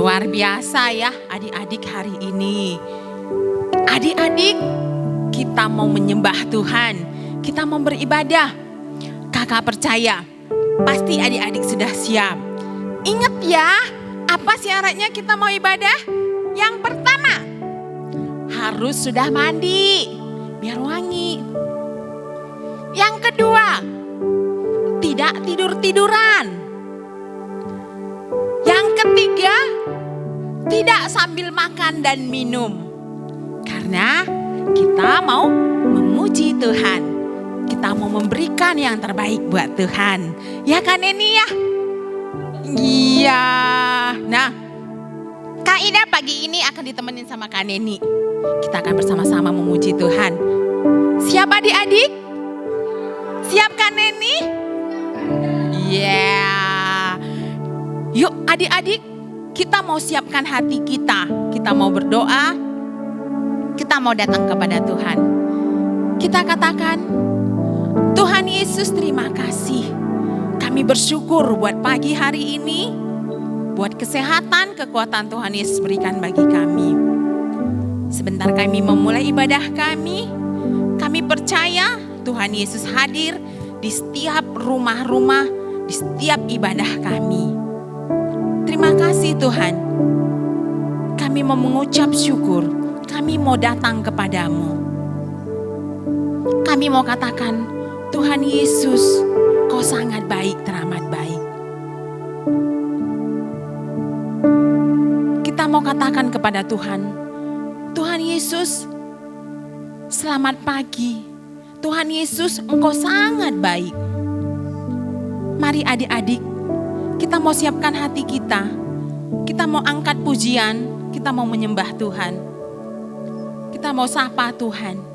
Luar biasa ya adik-adik hari ini. Adik-adik, kita mau menyembah Tuhan, kita mau beribadah. Kakak percaya, pasti adik-adik sudah siap. Ingat ya, apa syaratnya kita mau ibadah? Yang pertama, harus sudah mandi, biar wangi. Yang kedua, tidak tidur-tiduran. Yang ketiga, tidak sambil makan dan minum. Karena kita mau memuji Tuhan. Kita mau memberikan yang terbaik buat Tuhan. Ya kan Neni ya? Iya. Nah, Kak Ida pagi ini akan ditemenin sama Kak Neni. Kita akan bersama-sama memuji Tuhan. Siap adik-adik? Siap Kak Neni? Iya. Yuk adik-adik, kita mau siapkan hati kita. Kita mau berdoa. Kita mau datang kepada Tuhan. Kita katakan, Tuhan Yesus terima kasih. Kami bersyukur buat pagi hari ini. Buat kesehatan, kekuatan Tuhan Yesus berikan bagi kami. Sebentar kami memulai ibadah kami. Kami percaya Tuhan Yesus hadir di setiap rumah-rumah, di setiap ibadah kami. Terima kasih Tuhan. Kami mau mengucap syukur. Kami mau datang kepadamu. Kami mau katakan, Tuhan Yesus, Kau sangat baik, teramat baik. Kita mau katakan kepada Tuhan, Tuhan Yesus, selamat pagi. Tuhan Yesus, Engkau sangat baik. Mari adik-adik, kita mau siapkan hati kita. Kita mau angkat pujian, kita mau menyembah Tuhan. Kita mau sapa Tuhan.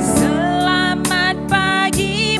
Selamat pagi.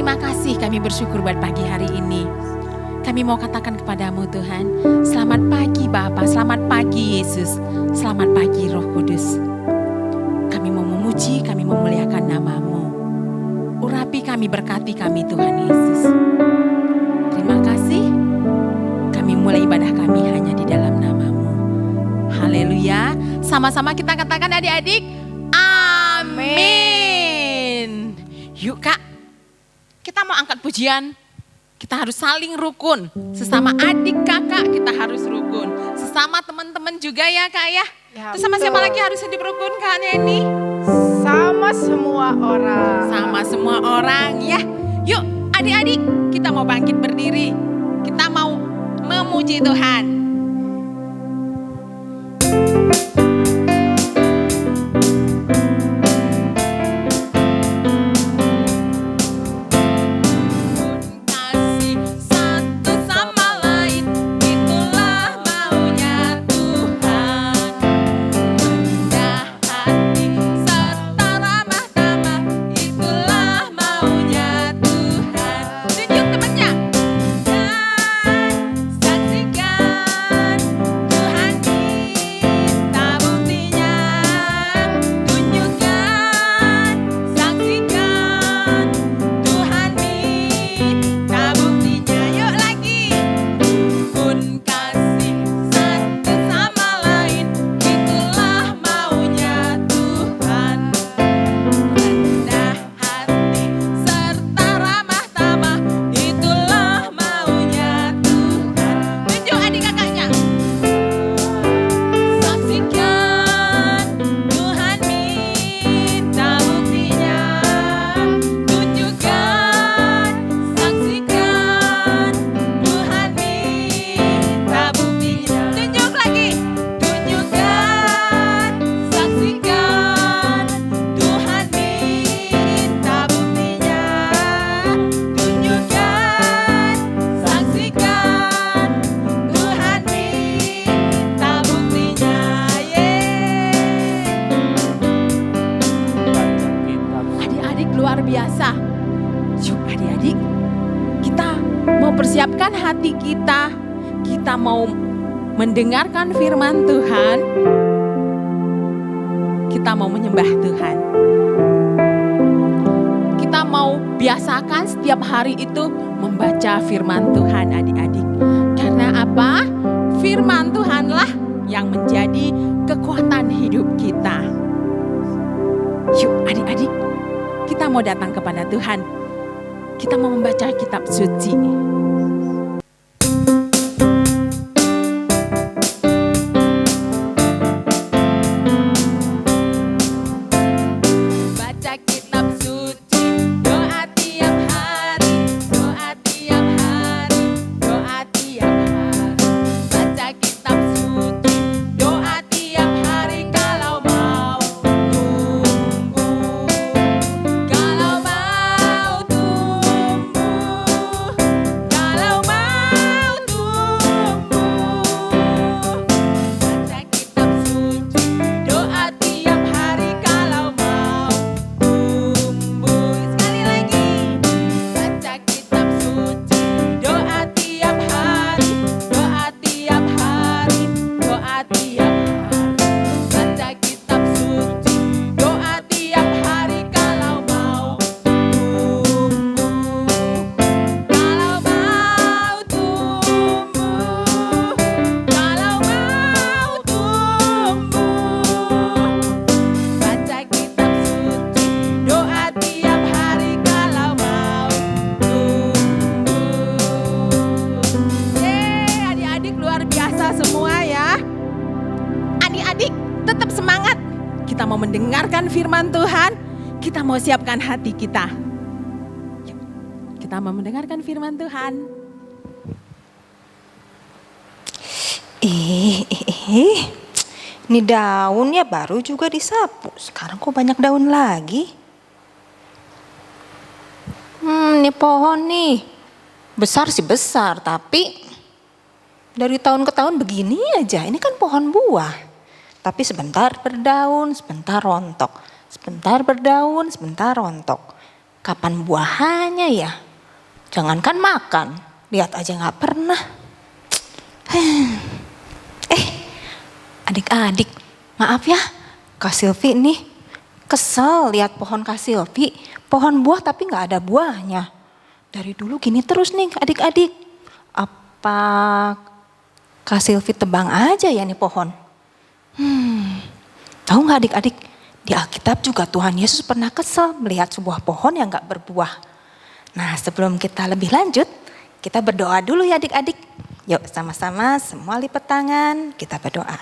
terima kasih, kami bersyukur buat pagi hari ini. Kami mau katakan kepadamu Tuhan, selamat pagi Bapa, selamat pagi Yesus, selamat pagi Roh Kudus. Kami mau memuji, kami memuliakan nama-Mu. Urapi kami, berkati kami Tuhan Yesus. Terima kasih, kami mulai ibadah kami hanya di dalam nama-Mu. Haleluya, sama-sama kita katakan adik-adik, amin. Yuk Kak, kita mau angkat pujian. Kita harus saling rukun. Sesama adik kakak kita harus rukun. Sesama teman-teman juga ya Kak ya. Terus sama siapa lagi harus dirukun Kak Neni? Sama semua orang. Sama semua orang ya. Yuk adik-adik kita mau bangkit berdiri. Kita mau memuji Tuhan. Persiapkan hati kita, kita mau mendengarkan firman Tuhan, kita mau menyembah Tuhan. Kita mau biasakan setiap hari itu membaca firman Tuhan adik-adik. Karena apa? Firman Tuhanlah yang menjadi kekuatan hidup kita. Yuk adik-adik, kita mau datang kepada Tuhan. Kita mau membaca kitab suci. Firman Tuhan, kita mau siapkan hati kita. Kita mau mendengarkan firman Tuhan. Ini daunnya baru juga disapu. Sekarang kok banyak daun lagi? Ini pohon nih. Besar sih besar, tapi dari tahun ke tahun begini aja. Ini kan pohon buah. Tapi sebentar berdaun, sebentar rontok. Sebentar berdaun, sebentar rontok. Kapan buahannya ya? Jangankan makan, lihat aja nggak pernah. Adik-adik, maaf ya, Kak Silvi nih kesel lihat pohon Kak Silvi, pohon buah tapi nggak ada buahnya. Dari dulu gini terus nih adik-adik. Apa Kak Silvi tebang aja ya nih pohon? Tahu nggak adik-adik? Di Alkitab juga Tuhan Yesus pernah kesel melihat sebuah pohon yang nggak berbuah. Nah, sebelum kita lebih lanjut, kita berdoa dulu ya adik-adik. Yuk sama-sama semua lipat tangan, kita berdoa.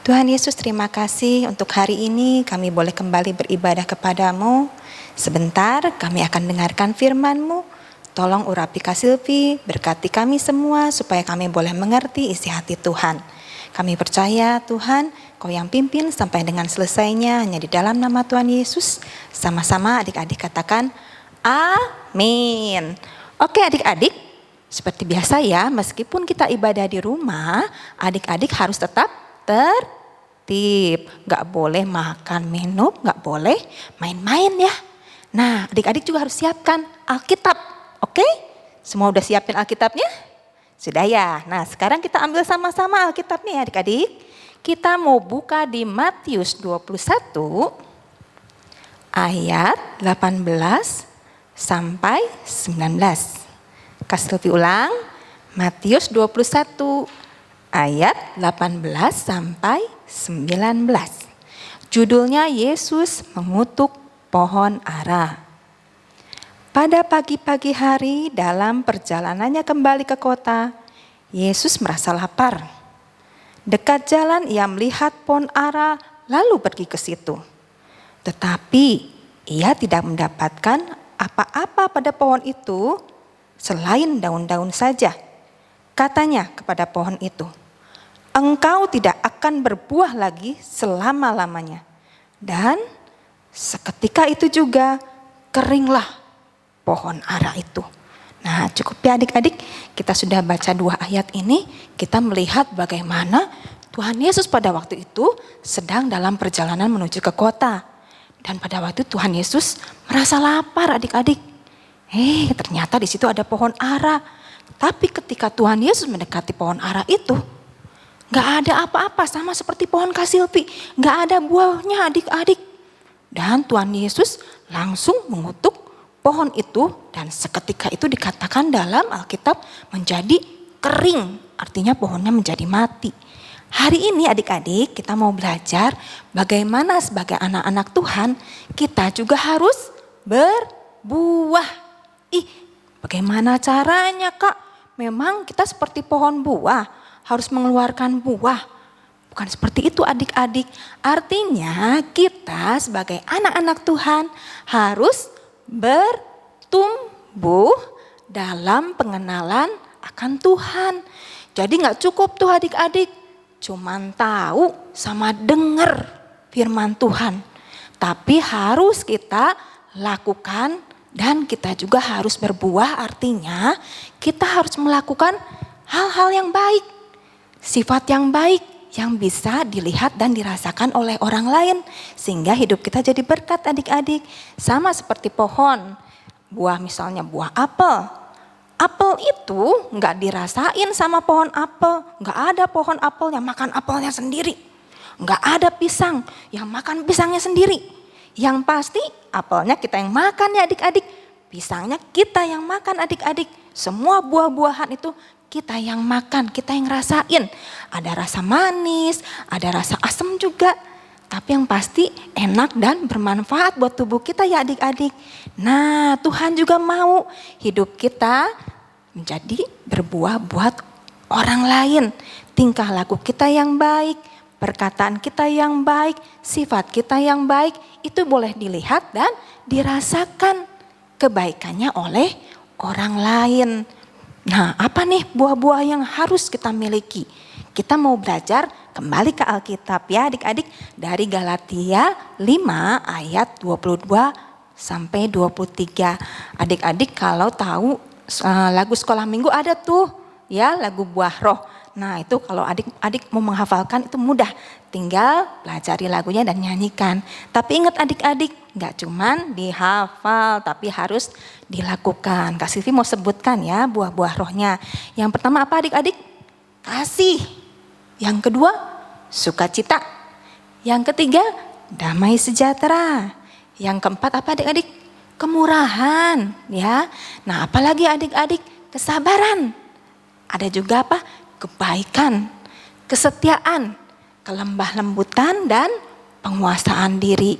Tuhan Yesus, terima kasih untuk hari ini kami boleh kembali beribadah kepadamu. Sebentar kami akan dengarkan firman-Mu. Tolong urapi Kak Silvi, berkati kami semua supaya kami boleh mengerti isi hati Tuhan. Kami percaya Tuhan, Kau yang pimpin sampai dengan selesainya hanya di dalam nama Tuhan Yesus. Sama-sama adik-adik katakan amin. Oke adik-adik, seperti biasa ya, meskipun kita ibadah di rumah, adik-adik harus tetap tertib. Gak boleh makan, minum, gak boleh main-main ya. Nah adik-adik juga harus siapkan Alkitab, oke? Semua udah siapin Alkitabnya? Sudah ya, nah sekarang kita ambil sama-sama Alkitabnya ya adik-adik. Kita mau buka di Matius 21 ayat 18 sampai 19. Kak Silvi ulang, Matius 21 ayat 18 sampai 19. Judulnya Yesus mengutuk pohon ara. Pada pagi-pagi hari dalam perjalanannya kembali ke kota, Yesus merasa lapar. Dekat jalan ia melihat pohon ara lalu pergi ke situ. Tetapi ia tidak mendapatkan apa-apa pada pohon itu selain daun-daun saja. Katanya kepada pohon itu, engkau tidak akan berbuah lagi selama-lamanya. Dan seketika itu juga keringlah pohon ara itu. Nah cukup ya adik-adik, kita sudah baca 2 ayat ini, kita melihat bagaimana Tuhan Yesus pada waktu itu sedang dalam perjalanan menuju ke kota. Dan pada waktu itu Tuhan Yesus merasa lapar adik-adik. Ternyata di situ ada pohon ara. Tapi ketika Tuhan Yesus mendekati pohon ara itu, gak ada apa-apa, sama seperti pohon Kak Silvi, gak ada buahnya adik-adik. Dan Tuhan Yesus langsung mengutuk pohon itu dan seketika itu dikatakan dalam Alkitab menjadi kering, artinya pohonnya menjadi mati. Hari ini adik-adik kita mau belajar bagaimana sebagai anak-anak Tuhan kita juga harus berbuah. Bagaimana caranya Kak? Memang kita seperti pohon buah, harus mengeluarkan buah. Bukan seperti itu adik-adik. Artinya kita sebagai anak-anak Tuhan harus bertumbuh dalam pengenalan akan Tuhan. Jadi gak cukup tuh adik-adik cuman tahu sama dengar firman Tuhan. Tapi harus kita lakukan dan kita juga harus berbuah, artinya kita harus melakukan hal-hal yang baik. Sifat yang baik yang bisa dilihat dan dirasakan oleh orang lain. Sehingga hidup kita jadi berkat adik-adik. Sama seperti pohon. Buah misalnya buah apel. Apel itu gak dirasain sama pohon apel. Gak ada pohon apel yang makan apelnya sendiri. Gak ada pisang yang makan pisangnya sendiri. Yang pasti apelnya kita yang makan ya adik-adik. Pisangnya kita yang makan adik-adik. Semua buah-buahan itu kita yang makan, kita yang rasain. Ada rasa manis, ada rasa asam juga. Tapi yang pasti enak dan bermanfaat buat tubuh kita ya adik-adik. Nah Tuhan juga mau hidup kita menjadi berbuah buat orang lain. Tingkah laku kita yang baik, perkataan kita yang baik, sifat kita yang baik. Itu boleh dilihat dan dirasakan kebaikannya oleh orang lain. Nah apa nih buah-buah yang harus kita miliki? Kita mau belajar kembali ke Alkitab ya adik-adik. Dari Galatia 5 ayat 22 sampai 23. Adik-adik kalau tahu lagu sekolah minggu ada tuh ya lagu buah roh. Nah itu kalau adik-adik mau menghafalkan itu mudah. Tinggal pelajari lagunya dan nyanyikan. Tapi ingat adik-adik, gak cuman dihafal tapi harus dilakukan. Kak Silvi mau sebutkan ya buah-buah rohnya. Yang pertama apa adik-adik? Kasih. Yang kedua, sukacita. Yang ketiga, damai sejahtera. Yang keempat apa adik-adik? Kemurahan, ya. Nah, apalagi adik-adik? Kesabaran. Ada juga apa? Kebaikan, kesetiaan, kelembah lembutan dan penguasaan diri.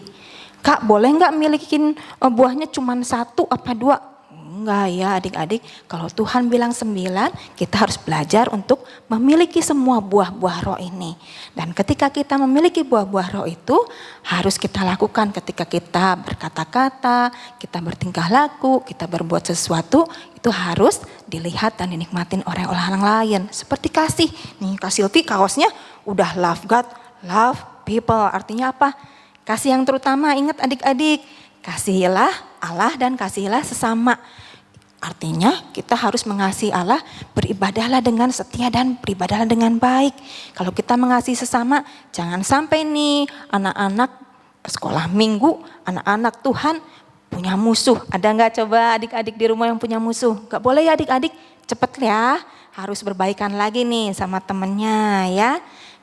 Kak, boleh nggak milikin buahnya cuma 1 apa 2? Enggak ya adik-adik, kalau Tuhan bilang 9, kita harus belajar untuk memiliki semua buah-buah roh ini. Dan ketika kita memiliki buah-buah roh itu, harus kita lakukan ketika kita berkata-kata, kita bertingkah laku, kita berbuat sesuatu, itu harus dilihat dan dinikmatin oleh orang lain. Seperti kasih, nih Kak Silvi kaosnya udah love God, love people, artinya apa? Kasih yang terutama, ingat adik-adik, kasihilah Allah dan kasihilah sesama. Artinya kita harus mengasihi Allah, beribadahlah dengan setia dan beribadahlah dengan baik. Kalau kita mengasihi sesama, jangan sampai nih anak-anak sekolah minggu, anak-anak Tuhan punya musuh. Ada nggak coba adik-adik di rumah yang punya musuh? Gak boleh ya adik-adik, cepet ya, harus berbaikan lagi nih sama temennya ya.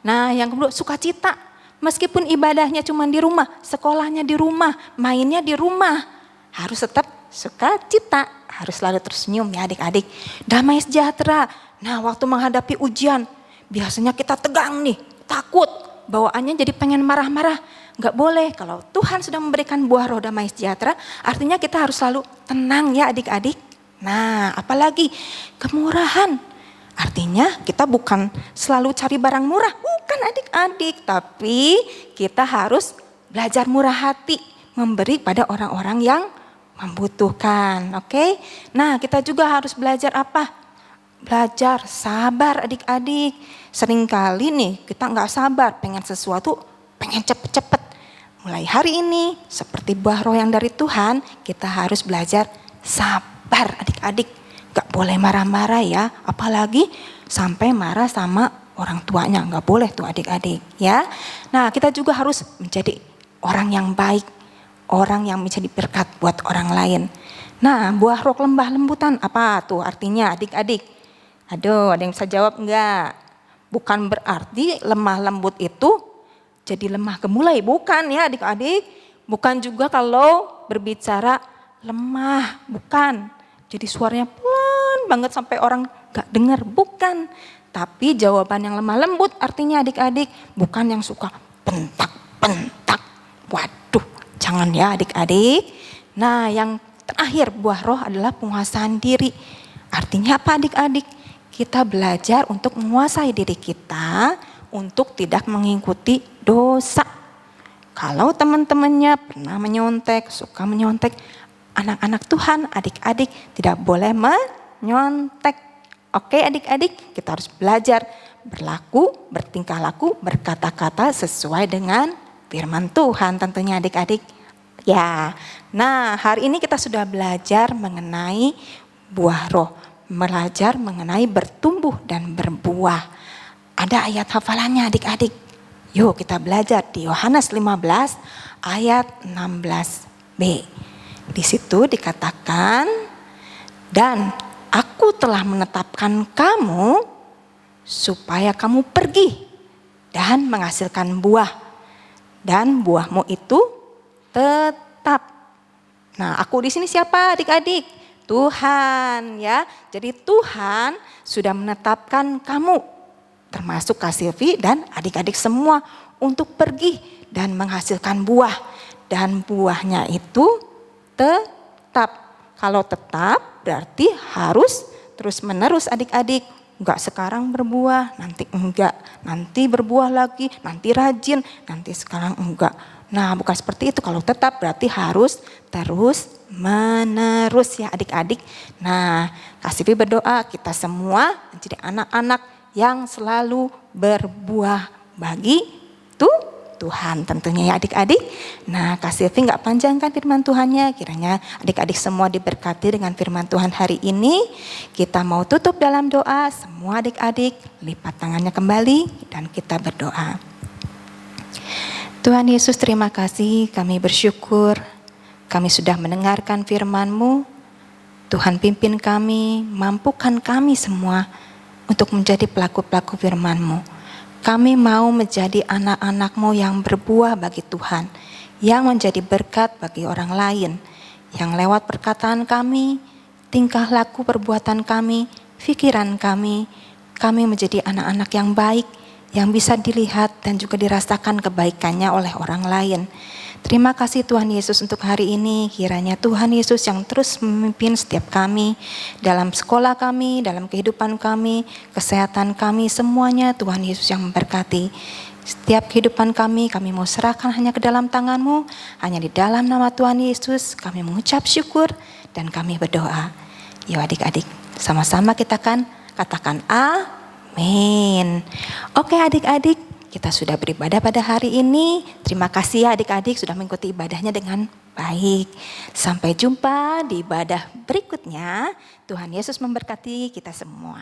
Nah yang kedua sukacita, meskipun ibadahnya cuma di rumah, sekolahnya di rumah, mainnya di rumah, harus tetap sukacita, harus selalu tersenyum ya adik-adik. Damai sejahtera, nah waktu menghadapi ujian, biasanya kita tegang nih, takut, bawaannya jadi pengen marah-marah. Gak boleh, kalau Tuhan sudah memberikan buah roh damai sejahtera, artinya kita harus selalu tenang ya adik-adik. Nah apalagi kemurahan, artinya kita bukan selalu cari barang murah, bukan adik-adik. Tapi kita harus belajar murah hati, memberi pada orang-orang yang membutuhkan, oke? Nah kita juga harus belajar apa? Belajar sabar adik-adik. Seringkali nih kita gak sabar, pengen sesuatu, pengen cepet-cepet. Mulai hari ini seperti buah roh yang dari Tuhan, kita harus belajar sabar adik-adik. Gak boleh marah-marah ya, apalagi sampai marah sama orang tuanya, gak boleh tuh adik-adik ya. Nah kita juga harus menjadi orang yang baik, orang yang menjadi berkat buat orang lain. Nah buah roh lembah lembutan apa tuh artinya adik-adik? Aduh ada yang bisa jawab enggak? Bukan berarti lemah lembut itu jadi lemah gemulai, bukan ya adik-adik. Bukan juga kalau berbicara lemah, bukan. Jadi suaranya pelan banget sampai orang gak dengar, bukan. Tapi jawaban yang lemah lembut artinya adik-adik, bukan yang suka pentak-pentak. Waduh, jangan ya adik-adik. Nah yang terakhir buah roh adalah penguasaan diri. Artinya apa adik-adik? Kita belajar untuk menguasai diri kita untuk tidak mengikuti dosa. Kalau teman-temannya pernah menyontek, suka menyontek, anak-anak Tuhan, adik-adik tidak boleh menyontek. Oke adik-adik, kita harus belajar berlaku, bertingkah laku, berkata-kata sesuai dengan firman Tuhan tentunya adik-adik. Ya, nah hari ini kita sudah belajar mengenai buah roh. Belajar mengenai bertumbuh dan berbuah. Ada ayat hafalannya adik-adik. Yuk kita belajar di Yohanes 15 ayat 16b. Di situ dikatakan, dan aku telah menetapkan kamu supaya kamu pergi dan menghasilkan buah. Dan buahmu itu tetap. Nah aku di sini siapa adik-adik? Tuhan ya. Jadi Tuhan sudah menetapkan kamu, termasuk Kak Silvi dan adik-adik semua, untuk pergi dan menghasilkan buah. Dan buahnya itu tetap. Kalau tetap berarti harus terus menerus adik-adik. Enggak sekarang berbuah, nanti enggak. Nanti berbuah lagi, nanti rajin, nanti sekarang enggak. Nah bukan seperti itu, kalau tetap berarti harus terus menerus ya adik-adik. Nah Kak Silvi berdoa kita semua menjadi anak-anak yang selalu berbuah bagi Tuhan tentunya ya adik-adik. Nah Kak Silvi nggak panjangkan firman Tuhannya, kiranya adik-adik semua diberkati dengan firman Tuhan hari ini. Kita mau tutup dalam doa, semua adik-adik lipat tangannya kembali dan kita berdoa. Tuhan Yesus, terima kasih, kami bersyukur kami sudah mendengarkan firman-Mu. Tuhan pimpin kami, mampukan kami semua untuk menjadi pelaku-pelaku firman-Mu. Kami mau menjadi anak-anak-Mu yang berbuah bagi Tuhan, yang menjadi berkat bagi orang lain, yang lewat perkataan kami, tingkah laku perbuatan kami, pikiran kami menjadi anak-anak yang baik, yang bisa dilihat dan juga dirasakan kebaikannya oleh orang lain. Terima kasih Tuhan Yesus untuk hari ini. Kiranya Tuhan Yesus yang terus memimpin setiap kami dalam sekolah kami, dalam kehidupan kami, kesehatan kami, semuanya Tuhan Yesus yang memberkati. Setiap kehidupan kami mau serahkan hanya ke dalam tangan-Mu. Hanya di dalam nama Tuhan Yesus kami mengucap syukur dan kami berdoa. Yuk adik-adik, sama-sama kita kan katakan amin. Oke adik-adik, kita sudah beribadah pada hari ini. Terima kasih ya adik-adik sudah mengikuti ibadahnya dengan baik. Sampai jumpa di ibadah berikutnya. Tuhan Yesus memberkati kita semua.